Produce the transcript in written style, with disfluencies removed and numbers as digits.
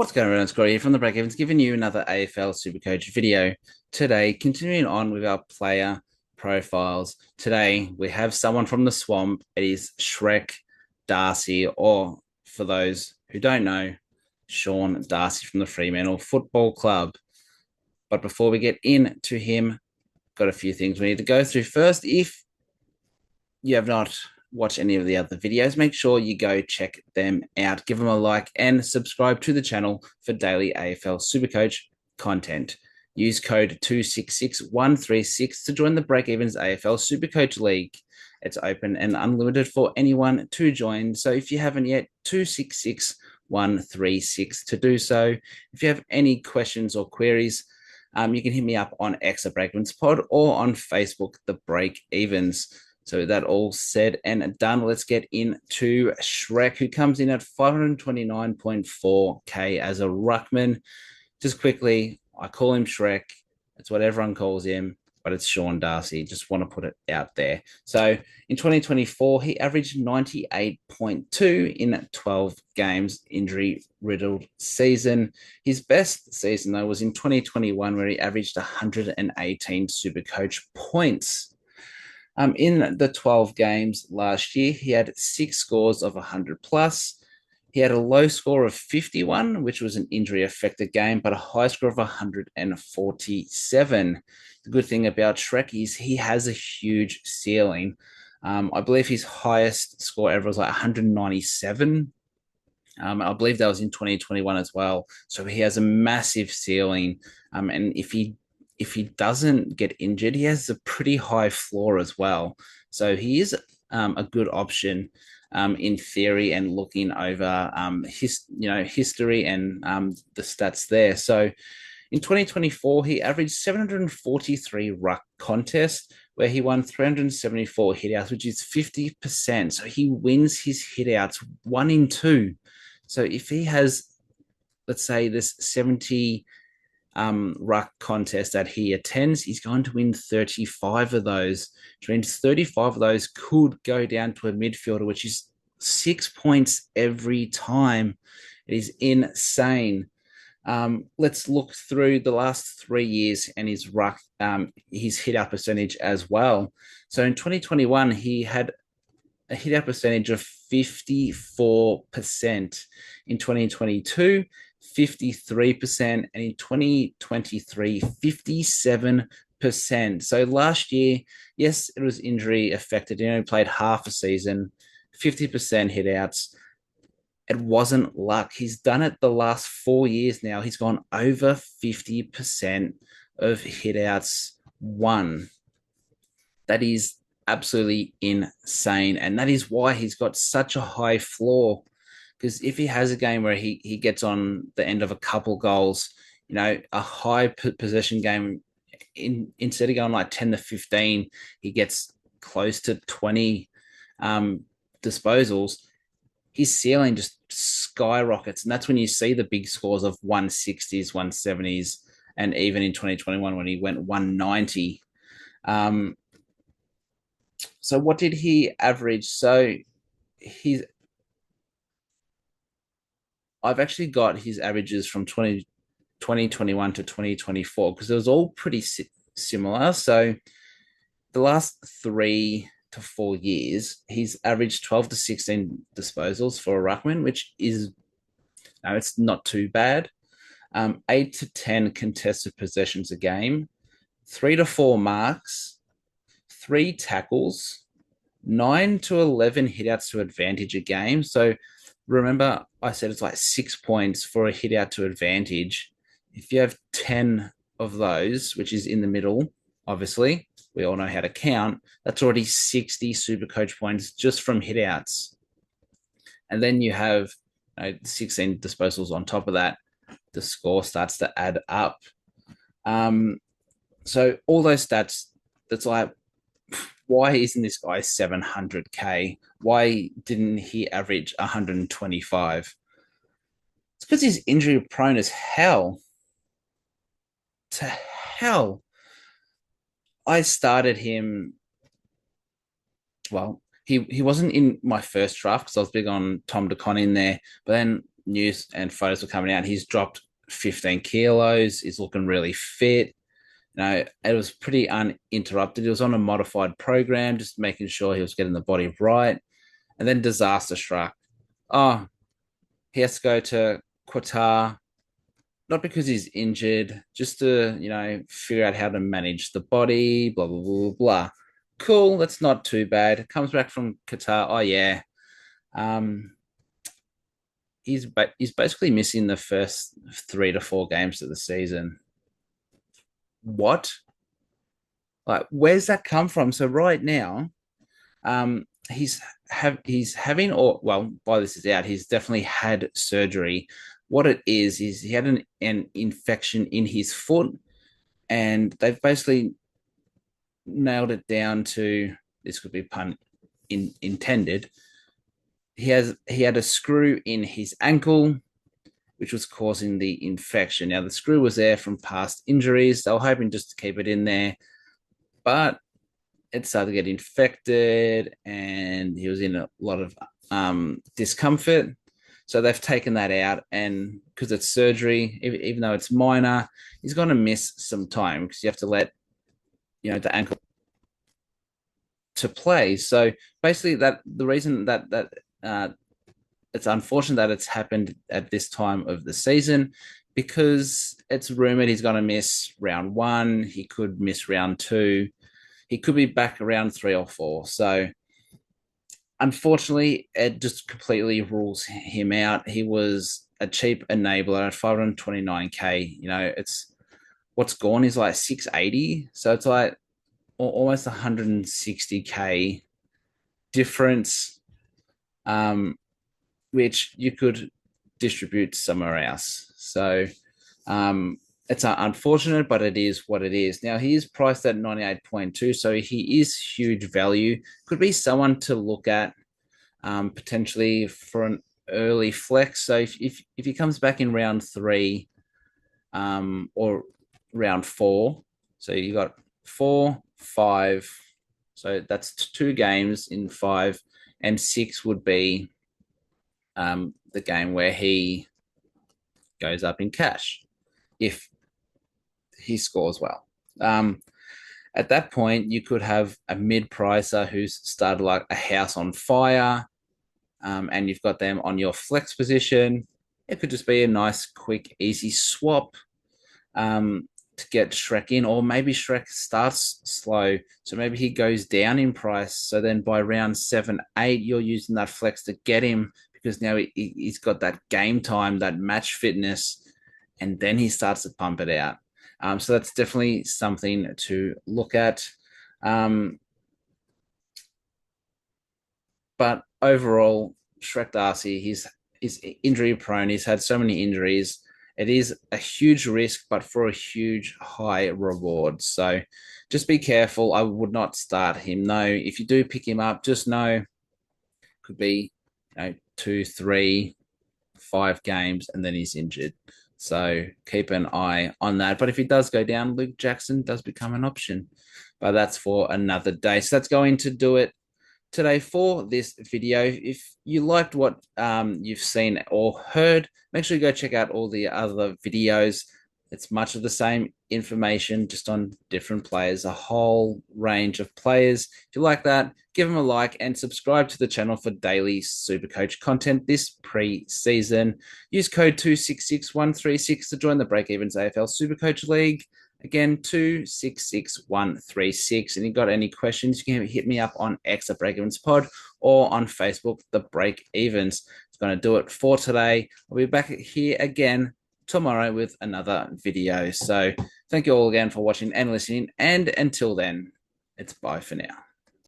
What's going on, Scotty here from the Breakevens, giving you another AFL Supercoach video. Today, continuing on with our player profiles. Today, we have someone from the swamp. It is Shrek Darcy, or for those who don't know, Sean Darcy from the Fremantle Football Club. But before we get into him, got a few things we need to go through. First, if you have not watched any of the other videos, make sure you go check them out. Give them a like and subscribe to the channel for daily AFL Supercoach content. Use code 266136 to join the Breakevens AFL Supercoach League. It's open and unlimited for anyone to join. So if you haven't yet, 266136 to do so. If you have any questions or queries, you can hit me up on X at Breakevens Pod or on Facebook, the Breakevens. So that all said and done, let's get into Shrek, who comes in at 529.4k as a ruckman. Just quickly, I call him Shrek. It's what everyone calls him, but it's Sean Darcy. Just want to put it out there. So in 2024, he averaged 98.2 in 12 games, injury-riddled season. His best season, though, was in 2021, where he averaged 118 Supercoach points. In the 12 games last year, he had 6 scores of 100 plus. He had a low score of 51, which was an injury-affected game, but a high score of 147. The good thing about Shrek is he has a huge ceiling. I believe his highest score ever was like 197. I believe that was in 2021 as well. So he has a massive ceiling. And if he doesn't get injured, he has a pretty high floor as well. So he is a good option in theory and looking over history and the stats there. So in 2024, he averaged 743 ruck contests where he won 374 hitouts, which is 50%. So he wins his hitouts 1 in 2. So if he has, let's say, this 70 ruck contest that he attends, he's going to win 35 of those, which means 35 of those could go down to a midfielder, which is 6 points every time. It is insane. Let's look through the last 3 years and his ruck, his hit out percentage as well. So in 2021, he had a hit out percentage of 54%. In 2022, 53%, and in 2023, 57%. So last year, yes, it was injury affected. He only played half a season, 50% hit outs. It wasn't luck. He's done it the last 4 years now. He's gone over 50% of hit outs won. That is absolutely insane. And that is why he's got such a high floor. Because if he has a game where he gets on the end of a couple goals, a high possession game, instead of going like 10 to 15, he gets close to 20 disposals. His ceiling just skyrockets. And that's when you see the big scores of 160s, 170s, and even in 2021 when he went 190. So what did he average? So I've actually got his averages from 2021 to 2024 because it was all pretty similar. So the last 3 to 4 years, he's averaged 12 to 16 disposals for a ruckman, which is, it's not too bad. 8 to 10 contested possessions a game, 3 to 4 marks, 3 tackles, 9 to 11 hitouts to advantage a game. So remember, I said it's like 6 points for a hit out to advantage. If you have 10 of those, which is in the middle, obviously, we all know how to count, that's already 60 Supercoach points just from hit outs. And then you have 16 disposals on top of that. The score starts to add up. So all those stats, that's like, why isn't this guy 700k? Why didn't he average 125? It's because he's injury prone as hell. To hell. I started him. Well, he wasn't in my first draft because I was big on Tom DeCon in there. But then news and photos were coming out. He's dropped 15 kilos. He's looking really fit. It was pretty uninterrupted. He was on a modified program, just making sure he was getting the body right. And then disaster struck. Oh, he has to go to Qatar, not because he's injured, just to, figure out how to manage the body, blah, blah, blah, blah. Cool, that's not too bad. Comes back from Qatar. Oh, yeah. Um, he's basically missing the first 3 to 4 games of the season. What? Like, where's that come from? So right now, he's having, or well, while this is out, he's definitely had surgery. What it is he had an infection in his foot, and they've basically nailed it down to, this could be pun intended. He had a screw in his ankle, which was causing the infection. Now the screw was there from past injuries. They were hoping just to keep it in there, but it started to get infected, and he was in a lot of discomfort. So they've taken that out, and because it's surgery, even though it's minor, he's going to miss some time because you have to let the ankle to play. So basically, that the reason that it's unfortunate that it's happened at this time of the season, because it's rumored he's going to miss round 1. He could miss round 2. He could be back around 3 or 4. So unfortunately, it just completely rules him out. He was a cheap enabler at 529K. It's what's gone is like 680. So it's like almost 160K difference, which you could distribute somewhere else. So it's unfortunate, but it is what it is. Now, he is priced at 98.2, so he is huge value. Could be someone to look at potentially for an early flex. So if he comes back in round 3 or round 4, so you got 4, 5, so that's 2 games in 5, and 6 would be the game where he goes up in cash if he scores well. At that point, you could have a mid-pricer who's started like a house on fire, and you've got them on your flex position. It could just be a nice, quick, easy swap to get Shrek in, or maybe Shrek starts slow, so maybe he goes down in price. So then by round 7, 8, you're using that flex to get him, because now he's got that game time, that match fitness, and then he starts to pump it out. So that's definitely something to look at. But overall, Shrek Darcy, he's injury prone. He's had so many injuries. It is a huge risk, but for a huge high reward. So just be careful. I would not start him. No, if you do pick him up, just know could be 2, 3, 5 games, and then he's injured. So keep an eye on that. But if he does go down, Luke Jackson does become an option. But that's for another day. So that's going to do it today for this video. If you liked what you've seen or heard, make sure you go check out all the other videos. It's much of the same information, just on different players, a whole range of players. If you like that, give them a like and subscribe to the channel for daily Supercoach content this pre-season. Use code 266136 to join the Breakevens AFL Supercoach League. Again, 266136. And if you've got any questions, you can hit me up on X at Breakevens Pod, or on Facebook, The Breakevens. It's going to do it for today. I'll be back here again tomorrow with another video. So thank you all again for watching and listening. And until then, it's bye for now.